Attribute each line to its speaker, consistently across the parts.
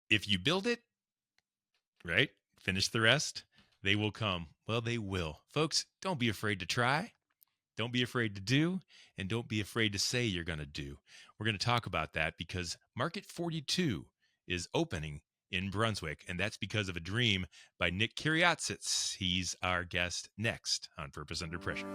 Speaker 1: If you build it, right, finish the rest, they will come. Well, they will. Folks, don't be afraid to try. Don't be afraid to do, and don't be afraid to say you're going to do. We're going to talk about that because Market 42 is opening in Brunswick, and that's because of a dream by Nick Kyriazis. He's our guest next on Purpose Under Pressure.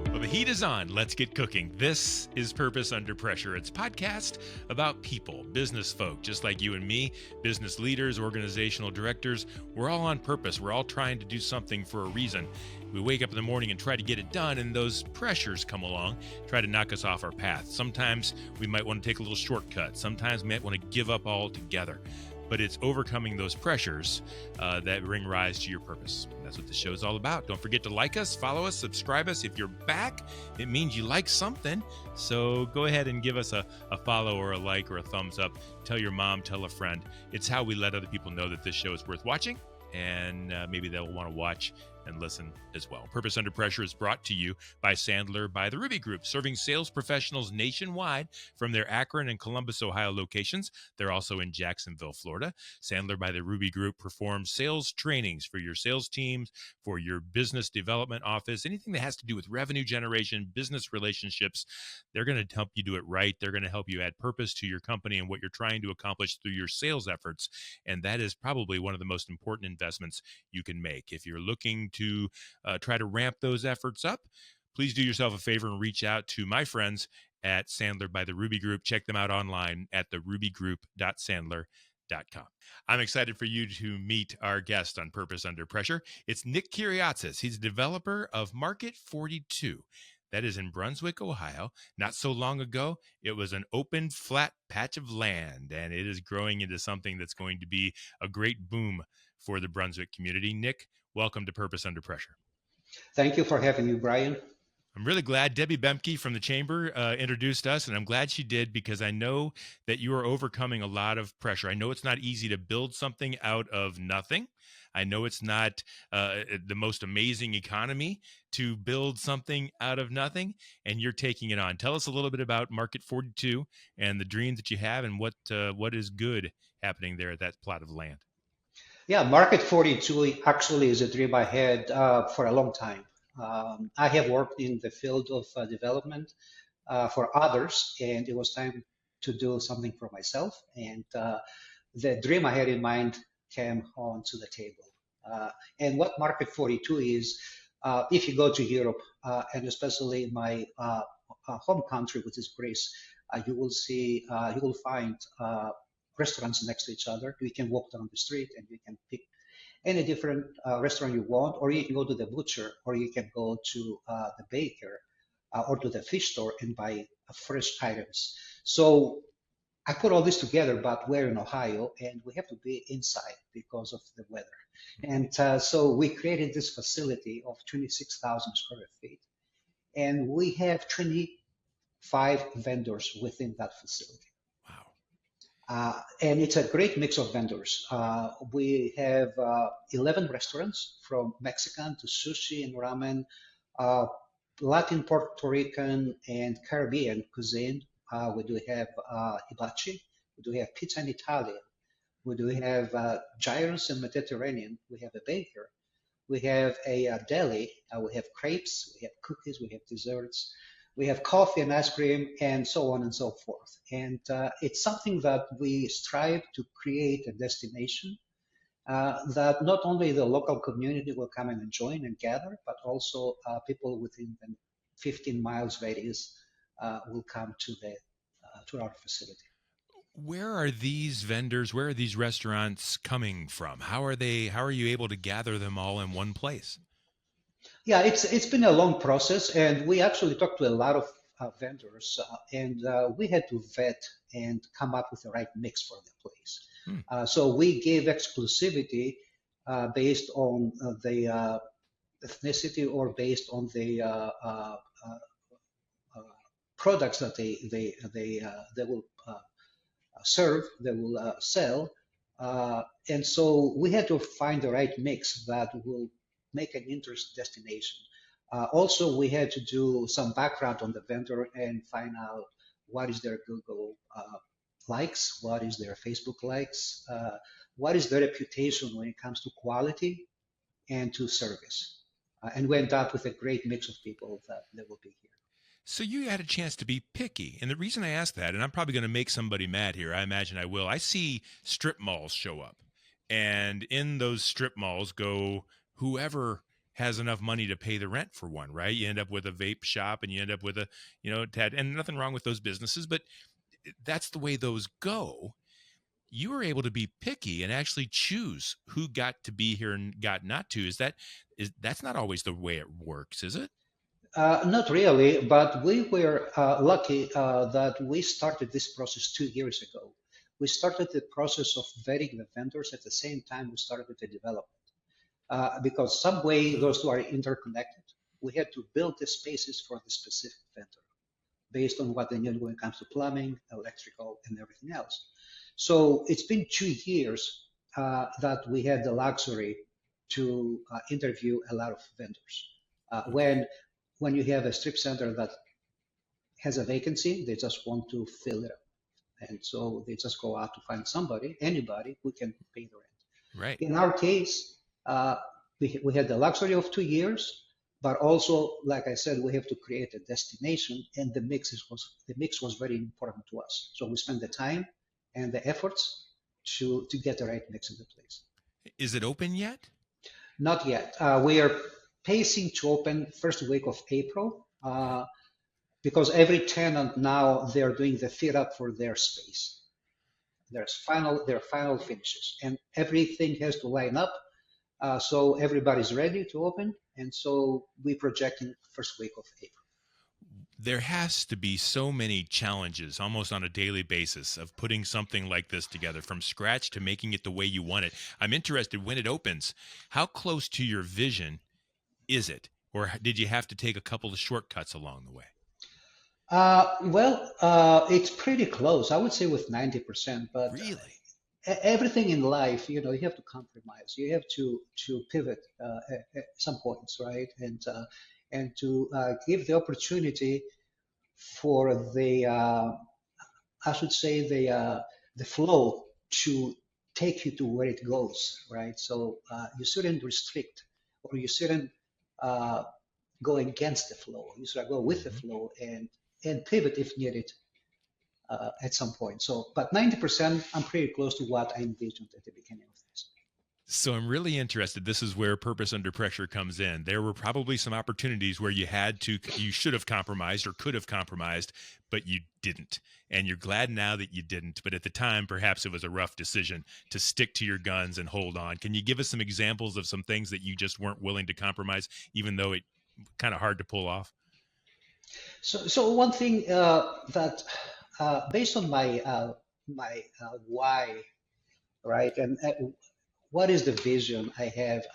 Speaker 1: Well, the heat is on. Let's get cooking. This is Purpose Under Pressure. It's a podcast about people, business folk, just like you and me, business leaders, organizational directors. We're all on purpose. We're all trying to do something for a reason. We wake up in the morning and try to get it done, and those pressures come along, try to knock us off our path. Sometimes we might want to take a little shortcut. Sometimes we might want to give up altogether. But it's overcoming those pressures that bring rise to your purpose. That's what the show is all about. Don't forget to like us, follow us, subscribe us. If you're back, it means you like something. So go ahead and give us a follow or a like or a thumbs up. Tell your mom, tell a friend. It's how we let other people know that this show is worth watching, and maybe they'll want to watch and listen as well. Purpose Under Pressure is brought to you by Sandler by the Ruby Group, serving sales professionals nationwide from their Akron and Columbus, Ohio locations. They're also in Jacksonville, Florida. Sandler by the Ruby Group performs sales trainings for your sales teams, for your business development office, anything that has to do with revenue generation, business relationships. They're going to help you do it right. They're going to help you add purpose to your company and what you're trying to accomplish through your sales efforts. And that is probably one of the most important investments you can make. If you're looking to try to ramp those efforts up, please do yourself a favor and reach out to my friends at Sandler by the Ruby Group. Check them out online at therubygroup.sandler.com. I'm excited for you to meet our guest on Purpose Under Pressure. It's Nick Kyriazis. He's a developer of Market 42. That is in Brunswick, Ohio. Not so long ago, it was an open, flat patch of land, and it is growing into something that's going to be a great boom for the Brunswick community. Nick, welcome to Purpose Under Pressure.
Speaker 2: Thank you for having me, Bryan.
Speaker 1: I'm really glad Debbie Bemke from the Chamber introduced us, and I'm glad she did because I know that you are overcoming a lot of pressure. I know it's not easy to build something out of nothing. I know it's not the most amazing economy to build something out of nothing, and you're taking it on. Tell us a little bit about Market 42 and the dreams that you have and what is good happening there at that plot of land.
Speaker 2: Yeah, Market 42 actually is a dream I had for a long time. I have worked in the field of development for others, and it was time to do something for myself. And the dream I had in mind came onto the table. And what Market 42 is, if you go to Europe, and especially in my home country, which is Greece, you will find restaurants next to each other. You can walk down the street and you can pick any different restaurant you want, or you can go to the butcher, or you can go to the baker, or to the fish store and buy fresh items. So I put all this together, but we're in Ohio and we have to be inside because of the weather. And so we created this facility of 26,000 square feet, and we have 25 vendors within that facility. And it's a great mix of vendors. We have 11 restaurants, from Mexican to sushi and ramen, Latin, Puerto Rican, and Caribbean cuisine. We do have hibachi. We do have pizza and Italian. We do have gyros and Mediterranean. We have a baker. We have a deli. We have crepes. We have cookies. We have desserts. We have coffee and ice cream, and so on and so forth. And it's something that we strive to create a destination that not only the local community will come and join and gather, but also people within the 15 miles radius will come to our facility.
Speaker 1: Where are these vendors, where are these restaurants coming from? How are you able to gather them all in one place?
Speaker 2: Yeah, it's been a long process, and we actually talked to a lot of vendors, and we had to vet and come up with the right mix for the place. So we gave exclusivity based on the ethnicity or based on the products that they will serve, they will sell, and so we had to find the right mix that will make an interest destination. Also, we had to do some background on the vendor and find out what is their Google likes, what is their Facebook likes, what is their reputation when it comes to quality and to service. And we end up with a great mix of people that will be here.
Speaker 1: So you had a chance to be picky. And the reason I ask that, and I'm probably going to make somebody mad here, I imagine I will. I see strip malls show up. And in those strip malls go whoever has enough money to pay the rent for one, right? You end up with a vape shop and you end up with a, and nothing wrong with those businesses, but that's the way those go. You were able to be picky and actually choose who got to be here and got not to. That's not always the way it works, is it?
Speaker 2: Not really, but we were lucky that we started this process 2 years ago. We started the process of vetting the vendors at the same time we started the development. Because some way those two are interconnected. We had to build the spaces for the specific vendor based on what they need when it comes to plumbing, electrical, and everything else. So it's been 2 years that we had the luxury to interview a lot of vendors. When you have a strip center that has a vacancy, they just want to fill it up. And so they just go out to find anybody who can pay the rent.
Speaker 1: Right.
Speaker 2: In our case, we had the luxury of 2 years, but also, like I said, we have to create a destination, and the mix was very important to us. So we spent the time and the efforts to get the right mix into place.
Speaker 1: Is it open yet?
Speaker 2: Not yet. We are pacing to open first week of April, because every tenant now they're doing the fit up for their space. Their final finishes, and everything has to line up. So everybody's ready to open, and so we're projecting first week of April.
Speaker 1: There has to be so many challenges almost on a daily basis of putting something like this together from scratch to making it the way you want it. I'm interested, when it opens, how close to your vision is it? Or did you have to take a couple of shortcuts along the way?
Speaker 2: It's pretty close. I would say with 90%, but
Speaker 1: really,
Speaker 2: everything in life, you have to compromise. You have to pivot at some points, right? And to give the opportunity for I should say the flow to take you to where it goes, right? So you shouldn't restrict, or you shouldn't go against the flow. You should go with the flow and pivot if needed at some point. So, but 90%, I'm pretty close to what I envisioned at the beginning of this.
Speaker 1: So I'm really interested. This is where Purpose Under Pressure comes in. There were probably some opportunities where you should have compromised or could have compromised, but you didn't. And you're glad now that you didn't. But at the time, perhaps it was a rough decision to stick to your guns and hold on. Can you give us some examples of some things that you just weren't willing to compromise, even though it kind of hard to pull off?
Speaker 2: So one thing that based on my why, right, and what is the vision I have,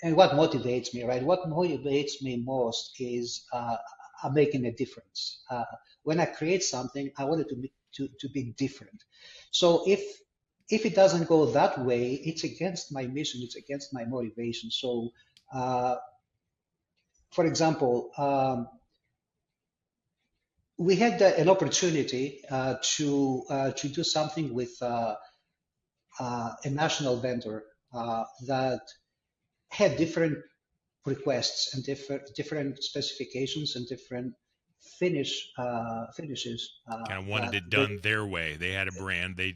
Speaker 2: and what motivates me, right? What motivates me most is I'm making a difference. When I create something, I want it to be different. So if it doesn't go that way, it's against my mission, it's against my motivation. So, for example, we had an opportunity to do something with a national vendor that had different requests and different specifications and different finishes.
Speaker 1: Kind of wanted it done their way. They had a brand. They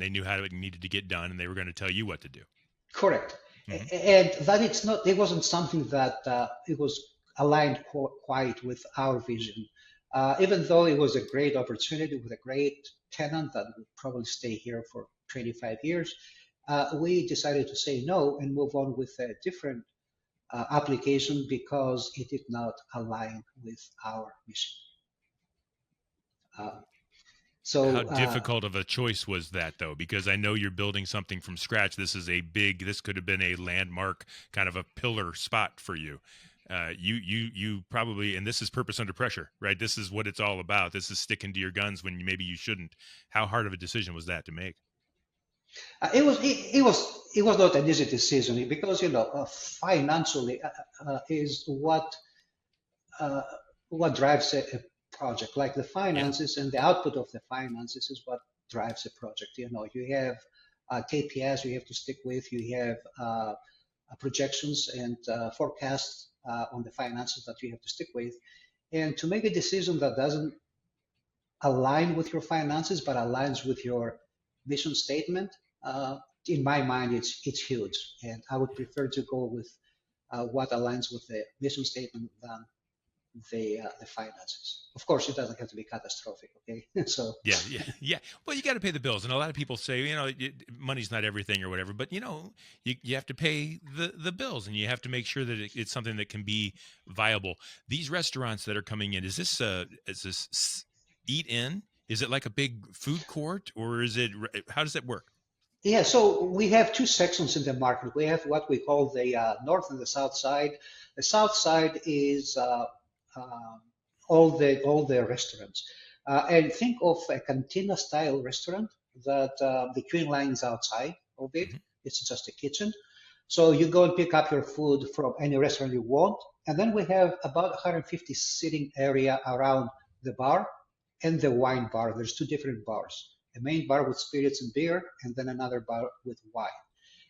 Speaker 1: knew how it needed to get done, and they were going to tell you what to do.
Speaker 2: Correct. Mm-hmm. And that it wasn't something that it was aligned quite with our vision. Even though it was a great opportunity with a great tenant that would probably stay here for 25 years, we decided to say no and move on with a different application because it did not align with our mission. So
Speaker 1: how difficult of a choice was that, though? Because I know you're building something from scratch. This could have been a landmark, kind of a pillar spot for you. You probably, and this is Purpose Under Pressure, right? This is what it's all about. This is sticking to your guns when maybe you shouldn't. How hard of a decision was that to make?
Speaker 2: It was not an easy decision because financially is what drives a project. Like the
Speaker 1: Yeah.
Speaker 2: finances and the output of the finances is what drives a project. You have KPIs you have to stick with. You have projections and forecasts on the finances that you have to stick with. And to make a decision that doesn't align with your finances but aligns with your mission statement, in my mind, it's huge. And I would prefer to go with what aligns with the mission statement than the finances. Of course, it doesn't have to be catastrophic. Okay, so
Speaker 1: Yeah, yeah, yeah. Well, you got to pay the bills, and a lot of people say, money's not everything or whatever. But you have to pay the bills, and you have to make sure that it's something that can be viable. These restaurants that are coming in, is this eat in? Is it like a big food court, or is it? How does that work?
Speaker 2: yeah, so we have two sections in the market. We have what we call the north and the south side. The south side is uh, all the restaurants, and think of a cantina style restaurant that the queuing line is outside of it.
Speaker 1: Hmm.
Speaker 2: It's just a kitchen. So you go and pick up your food from any restaurant you want, and then we have about 150 sitting area around the bar and the wine bar. There's two different bars, a main bar with spirits and beer, and then another bar with wine.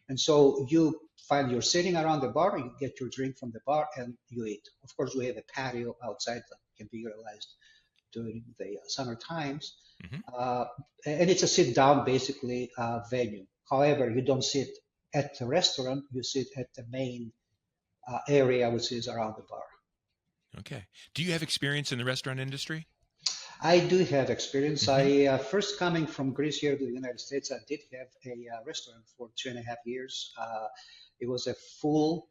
Speaker 2: And so you find you're sitting around the bar, you get your drink from the bar, and you eat. Of course, we have a patio outside that can be utilized during the summer times.
Speaker 1: Hmm.
Speaker 2: Uh, and it's a sit down, basically, venue. However, you don't sit at the restaurant, you sit at the main area, which is around the bar.
Speaker 1: Okay. Do you have experience in the restaurant industry?
Speaker 2: I do have experience.
Speaker 1: Hmm.
Speaker 2: I first coming from Greece here to the United States, I did have a restaurant for 2.5 years. It was a full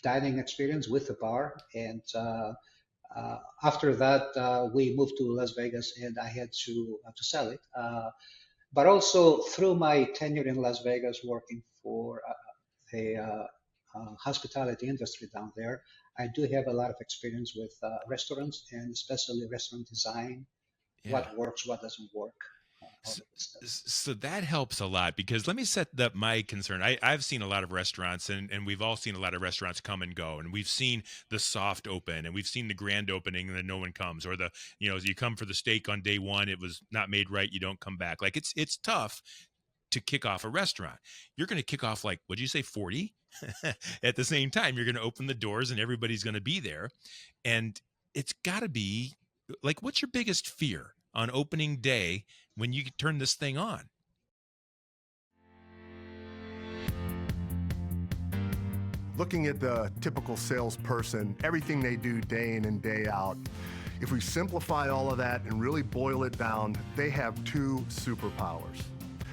Speaker 2: dining experience with a bar, and after that, we moved to Las Vegas, and I had to sell it. But also through my tenure in Las Vegas, working for a hospitality industry down there, I do have a lot of experience with restaurants and especially restaurant design,
Speaker 1: Yeah.
Speaker 2: what works, what doesn't work, all
Speaker 1: S-
Speaker 2: of this stuff.
Speaker 1: So that helps a lot because let me set up my concern. I've seen a lot of restaurants and we've all seen a lot of restaurants come and go. And we've seen the soft open and we've seen the grand opening and then no one comes or you come for the steak on day one, it was not made right. You don't come back. Like it's tough to kick off a restaurant. You're going to kick off like, what'd you say, 40? At the same time, you're going to open the doors and everybody's going to be there. And it's got to be like, what's your biggest fear on opening day when you turn this thing on?
Speaker 3: Looking at the typical salesperson, everything they do day in and day out, if we simplify all of that and really boil it down, they have two superpowers.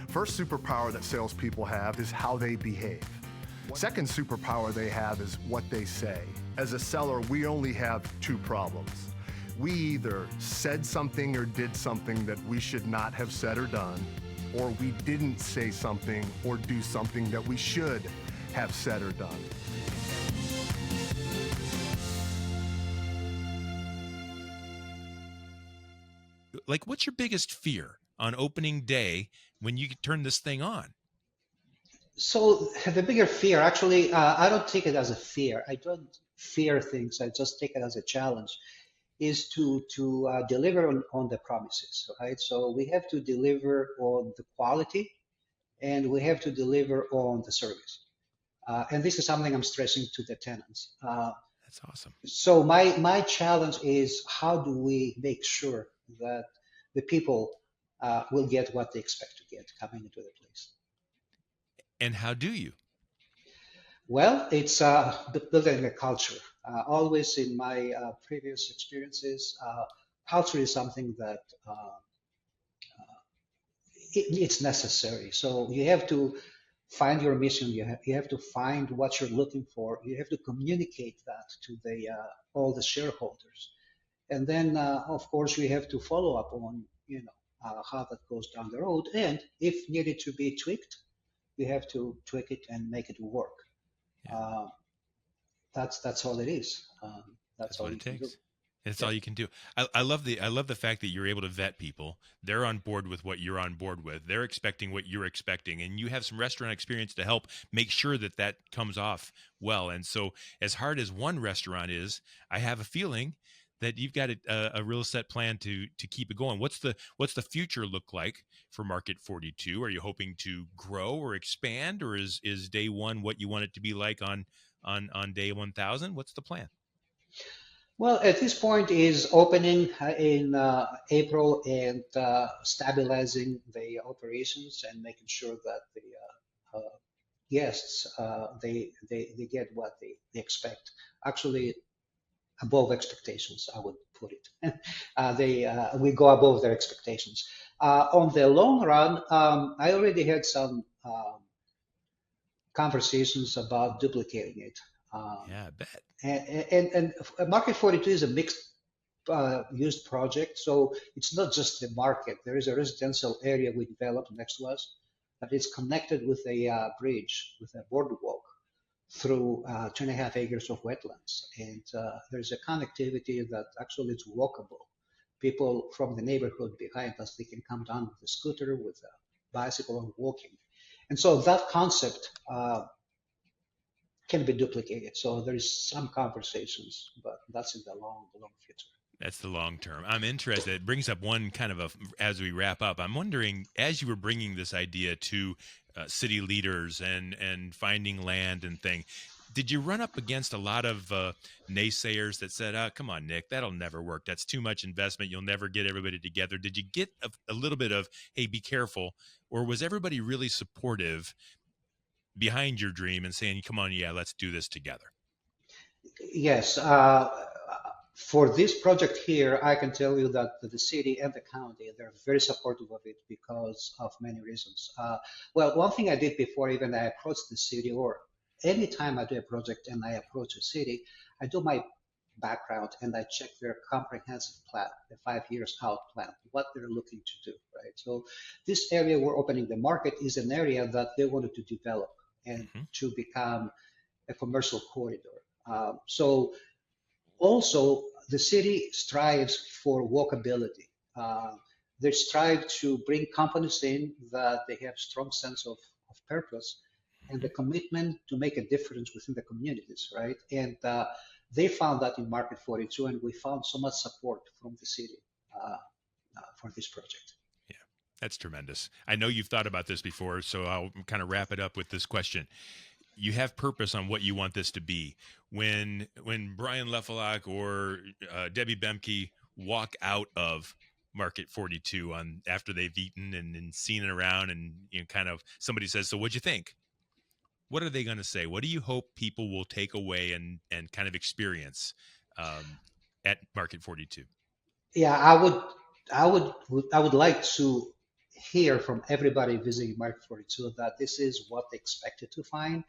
Speaker 3: First superpower that salespeople have is how they behave. Second superpower they have is what they say. As a seller, we only have two problems. We either said something or did something that we should not have said or done, or we didn't say something or do something that we should have said or done.
Speaker 1: Like, what's your biggest fear on opening day when you turn this thing on?
Speaker 2: So the bigger fear, actually, I don't take it as a fear. I don't fear things. I just take it as a challenge. Is to deliver on the promises, right? So we have to deliver on the quality, and we have to deliver on the service. And this is something I'm stressing to the tenants.
Speaker 1: That's awesome.
Speaker 2: So my challenge is how do we make sure that the people will get what they expect to get coming into the place?
Speaker 1: And how do you?
Speaker 2: Well, it's building a culture. Always in my previous experiences, culture is something that it's necessary. So you have to find your mission. You have to find what you're looking for. You have to communicate that to the all the shareholders, and then of course we have to follow up on how that goes down the road. And if needed to be tweaked, we have to tweak it and make it work.
Speaker 1: Yeah.
Speaker 2: That's all it is. That's
Speaker 1: That's
Speaker 2: all
Speaker 1: what
Speaker 2: you
Speaker 1: it
Speaker 2: can do.
Speaker 1: takes. That's
Speaker 2: Yeah.
Speaker 1: all you can do. I love the fact that you're able to vet people. They're on board with what you're on board with. They're expecting what you're expecting, and you have some restaurant experience to help make sure that that comes off well. And so, as hard as one restaurant is, I have a feeling that you've got a real set plan to keep it going. What's the future look like for Market 42? Are you hoping to grow or expand, or is day one what you want it to be like on day 1,000? What's the plan?
Speaker 2: Well, at this point is opening in April and stabilizing the operations and making sure that the guests they get what they expect. Actually, above expectations, I would put it. We go above their expectations. On the long run, I already had some conversations about duplicating it.
Speaker 1: Yeah, I bet.
Speaker 2: And Market 42 is a mixed used project, so it's not just the market. There is a residential area we developed next to us that is connected with a bridge, with a boardwalk through 2.5 acres of wetlands. And there's a connectivity that actually is walkable. People from the neighborhood behind us, they can come down with a scooter, with a bicycle, and walking. And so that concept can be duplicated. So there is some conversations, but that's in the long future.
Speaker 1: That's the long term. I'm interested. It brings up one kind of as we wrap up, I'm wondering, as you were bringing this idea to city leaders and finding land and thing, did you run up against a lot of naysayers that said, oh, come on, Nick, that'll never work. That's too much investment. You'll never get everybody together. Did you get a little bit of, hey, be careful? Or was everybody really supportive behind your dream and saying, come on, yeah, let's do this together?
Speaker 2: Yes. For this project here, I can tell you that the city and the county, they're very supportive of it because of many reasons. Well, one thing I did before even I approached the city, or anytime I do a project and I approach a city, I do my background and I check their comprehensive plan, the 5 years out plan, what they're looking to do, right? So this area we're opening the market is an area that they wanted to develop and to become a commercial corridor. So also, the city strives for walkability. They strive to bring companies in that they have strong sense of purpose and the commitment to make a difference within the communities, right? And they found that in Market 42, and we found so much support from the city for this project.
Speaker 1: Yeah, that's tremendous. I know you've thought about this before, so I'll kind of wrap it up with this question. You have purpose on what you want this to be. When Bryan Lefelhoc or Debbie Bemke walk out of Market 42 after they've eaten and seen it around, and kind of somebody says, "So what'd you think?" What are they going to say? What do you hope people will take away and kind of experience at Market 42?
Speaker 2: Yeah, I would like to hear from everybody visiting Market 42 that this is what they expected to find.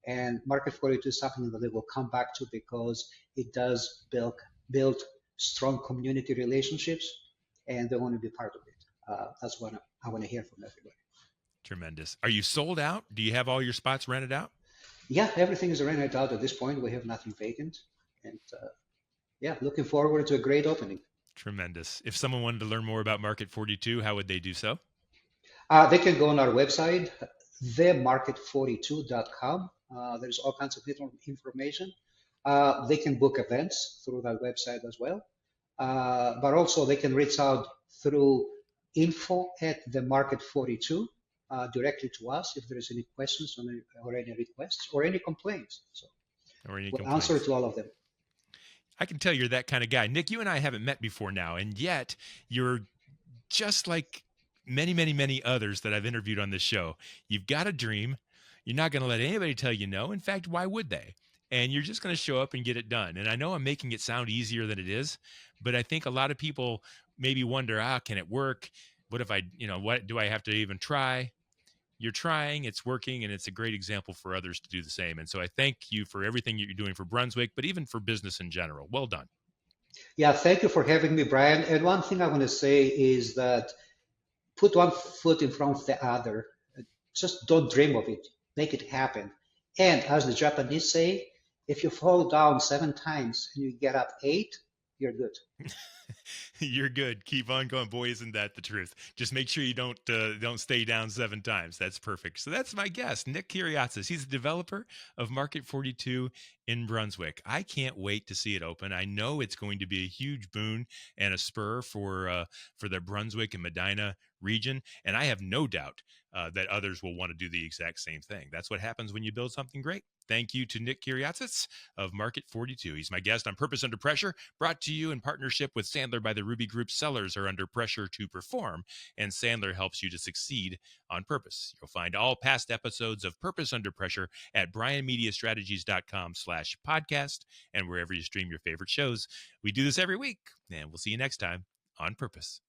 Speaker 2: And Market 42 is something that they will come back to because it does build strong community relationships, and they want to be part of it. That's what I want to hear from everybody.
Speaker 1: Tremendous. Are you sold out? Do you have all your spots rented out?
Speaker 2: Yeah, everything is rented out at this point. We have nothing vacant. And yeah, looking forward to a great opening.
Speaker 1: Tremendous. If someone wanted to learn more about Market 42, how would they do so?
Speaker 2: They can go on our website, themarket42.com. There's all kinds of information. They can book events through that website as well. But also they can reach out through info@themarket42 directly to us if there's any questions or any requests or any complaints. So we'll answer to all of them.
Speaker 1: I can tell you're that kind of guy. Nick, you and I haven't met before now, and yet you're just like many, many, many others that I've interviewed on this show. You've got a dream. You're not going to let anybody tell you no. In fact, why would they? And you're just going to show up and get it done. And I know I'm making it sound easier than it is, but I think a lot of people maybe wonder, can it work? What if what do I have to even try? You're trying, it's working, and it's a great example for others to do the same. And so I thank you for everything you're doing for Brunswick, but even for business in general. Well done.
Speaker 2: Yeah, thank you for having me, Bryan. And one thing I want to say is that put one foot in front of the other. Just don't dream of it. Make it happen. And as the Japanese say, if you fall down 7 times and you get up 8, you're good.
Speaker 1: You're good. Keep on going. Boy, isn't that the truth? Just make sure you don't stay down 7 times. That's perfect. So that's my guest, Nick Kyriazis. He's the developer of Market 42 in Brunswick. I can't wait to see it open. I know it's going to be a huge boon and a spur for the Brunswick and Medina region, and I have no doubt that others will want to do the exact same thing. That's what happens when you build something great. Thank you to Nick Kyriazis of Market 42. He's my guest on Purpose Under Pressure, brought to you in partnership with Sandler by the Ruby Group. Sellers are under pressure to perform, and Sandler helps you to succeed on purpose. You'll find all past episodes of Purpose Under Pressure at bryanmediastrategies.com/podcast and wherever you stream your favorite shows. We do this every week, and we'll see you next time on Purpose.